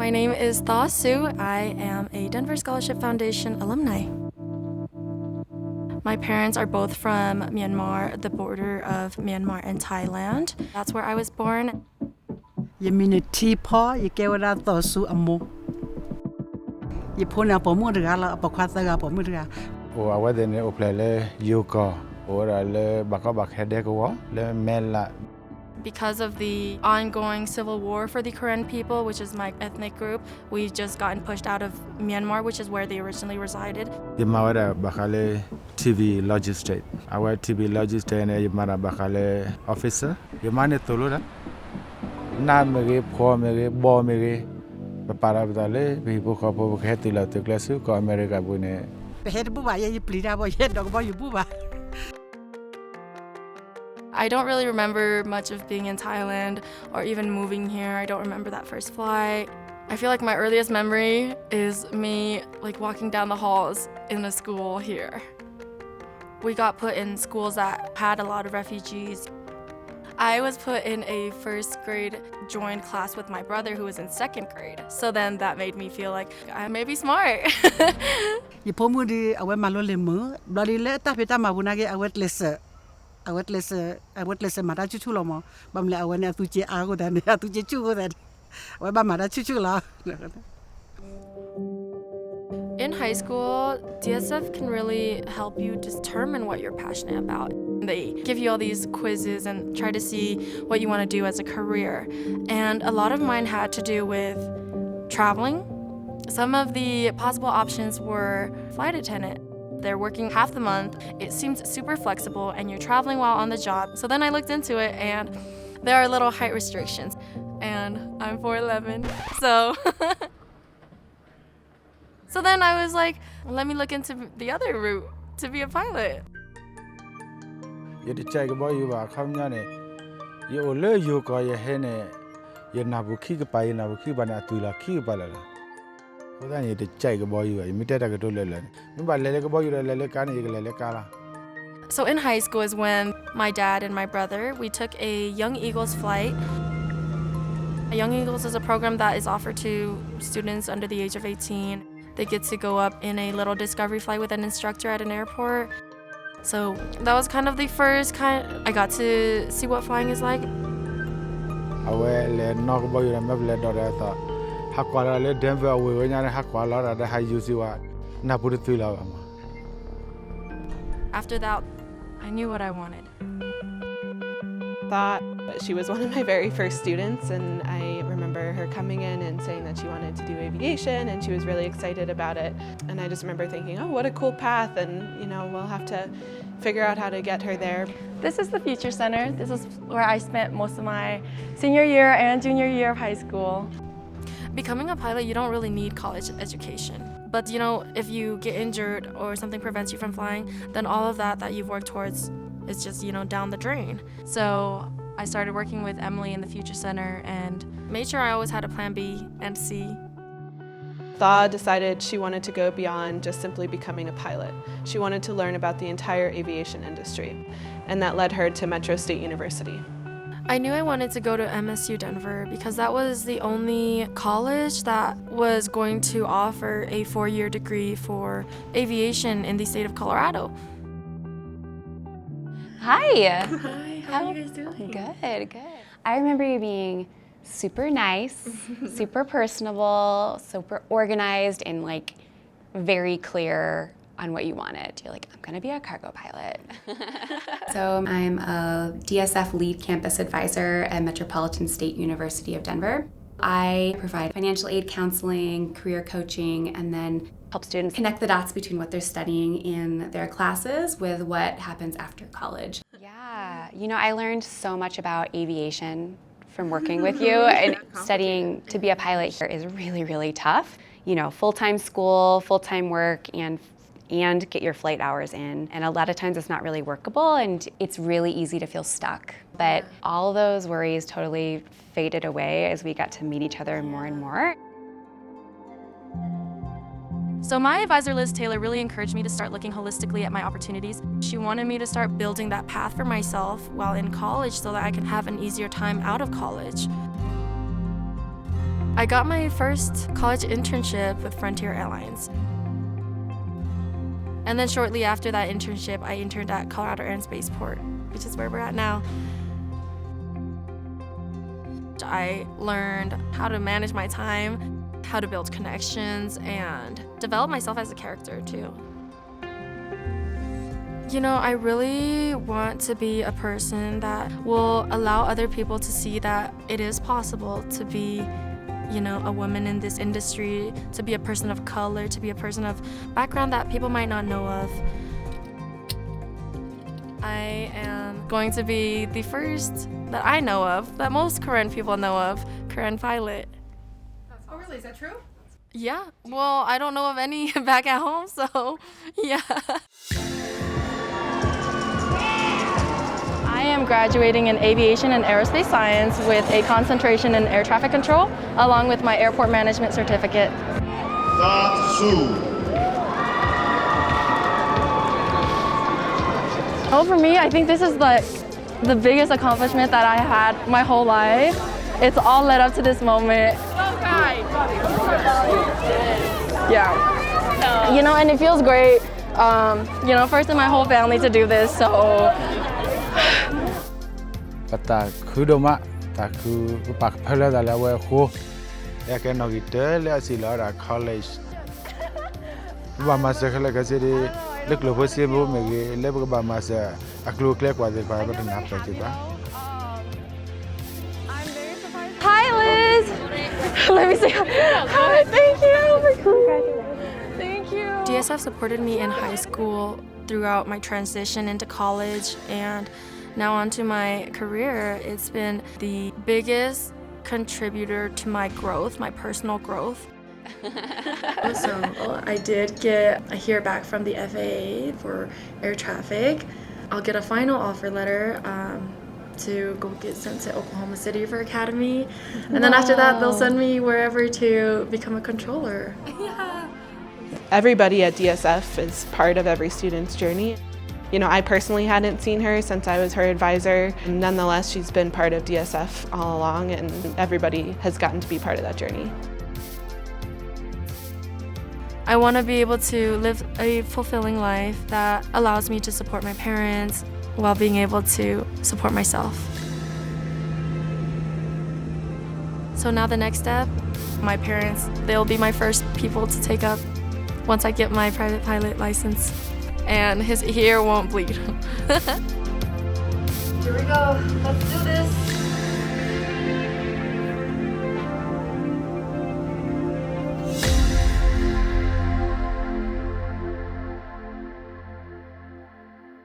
My name is Thaw Sue. I am a Denver Scholarship Foundation alumni. My parents are both from Myanmar, the border of Myanmar and Thailand. That's where I was born. You mean a teapot? You get what I thought so a mo. You put up a mudra, a pocata, a mudra. Oh, I was in the Oplele, Yuko, or a le Bakabak Hedeko, le Mela. Because of the ongoing civil war for the Karen people, which is my ethnic group, we've just gotten pushed out of Myanmar, which is where they originally resided. Yamara Bakale TV logistic. Our TV logistic and Yamara Bakale officer. Yamane Tolura. Namere, poor Mary, Bo Mary, Paparavale, people couple Hetila to Glasu, America Bune. The head booba, you plead about head dog about you booba. I don't really remember much of being in Thailand or even moving here. I don't remember that first flight. I feel like my earliest memory is me walking down the halls in a school here. We got put in schools that had a lot of refugees. I was put in a first grade joined class with my brother who was in second grade. So then that made me feel like I may be smart. You pomudi, I went malolemu, bloody let tapita mabunagi, I went lesser. I would listen Madachu Chulomo, Bamla, I went to Chiago than to Chichu that. Where Madachu Chula. In high school, DSF can really help you determine what you're passionate about. They give you all these quizzes and try to see what you want to do as a career. And a lot of mine had to do with traveling. Some of the possible options were flight attendant. They're working half the month. It seems super flexible and you're traveling while on the job. So then I looked into it and there are little height restrictions. And I'm 4'11", so... So then I was like, let me look into the other route to be a pilot. You check about you are coming. You learn you go your hene. You nabu kick by Nabuki Banatula Kibala. Then you check about you, immediate a good learn. But let about you, Lelecana. So in high school is when my dad and my brother, we took a Young Eagles flight. Young Eagles is a program that is offered to students under the age of 18. They get to go up in a little discovery flight with an instructor at an airport. So that was kind of the first I got to see what flying is like. I will knock about you and maybe daughter. Hakwala le Denver we when you hakwala at the high use you are. Naputula. After that, I knew what I wanted. Thought she was one of my very first students, and I remember her coming in and saying that she wanted to do aviation and she was really excited about it. And I just remember thinking, oh, what a cool path, and we'll have to figure out how to get her there. This is the Future Center. This is where I spent most of my senior year and junior year of high school. Becoming a pilot, you don't really need college education. But if you get injured or something prevents you from flying, then all of that you've worked towards is just, down the drain. So I started working with Emily in the Future Center and made sure I always had a plan B and C. Thaw decided she wanted to go beyond just simply becoming a pilot. She wanted to learn about the entire aviation industry, and that led her to Metro State University. I knew I wanted to go to MSU Denver because that was the only college that was going to offer a 4-year degree for aviation in the state of Colorado. Hi. Hi, how are you guys doing? Good. I remember you being super nice, super personable, super organized, and very clear on what you wanted. You're like, I'm gonna be a cargo pilot. So I'm a DSF lead campus advisor at Metropolitan State University of Denver. I provide financial aid counseling, career coaching, and then Help students connect the dots between what they're studying in their classes with what happens after college. Yeah, I learned so much about aviation from working with you, and studying to be a pilot here is really, really tough. Full-time school, full-time work, and get your flight hours in. And a lot of times it's not really workable and it's really easy to feel stuck. But all those worries totally faded away as we got to meet each other more and more. So my advisor, Liz Taylor, really encouraged me to start looking holistically at my opportunities. She wanted me to start building that path for myself while in college so that I could have an easier time out of college. I got my first college internship with Frontier Airlines. And then shortly after that internship, I interned at Colorado Air and Spaceport, which is where we're at now. I learned how to manage my time, how to build connections, and develop myself as a character too. You know, I really want to be a person that will allow other people to see that it is possible to be, you know, a woman in this industry, to be a person of color, to be a person of background that people might not know of. I am going to be the first that I know of, that most Korean people know of, Korean pilot. Oh, really? Is that true? Yeah, well, I don't know of any back at home, so yeah. I am graduating in aviation and aerospace science with a concentration in air traffic control, along with my airport management certificate. Thaw Sue. Oh, for me, I think this is like the biggest accomplishment that I had my whole life. It's all led up to this moment. Yeah. You know, and it feels great, you know, first in my whole family to do this, so. Pata kudoma taku pak pala dala we ho ya ke no gite le asilara college ba ma se khala ka se de le klo bo se bo me ge le ba ma se aklo kle kwa de ba ba na pa ti ba. Hi, Liz. Let me say hi. Thank you. Thank you. DSF supported me in high school throughout my transition into college, and now onto my career. It's been the biggest contributor to my growth, my personal growth. So I did get a hear back from the FAA for air traffic. I'll get a final offer letter to go get sent to Oklahoma City for academy. And then after that, they'll send me wherever to become a controller. Yeah. Everybody at DSF is part of every student's journey. You know, I personally hadn't seen her since I was her advisor. Nonetheless, she's been part of DSF all along, and everybody has gotten to be part of that journey. I want to be able to live a fulfilling life that allows me to support my parents while being able to support myself. So now the next step, my parents, they'll be my first people to take up once I get my private pilot license. And his ear won't bleed. Here we go. Let's do it.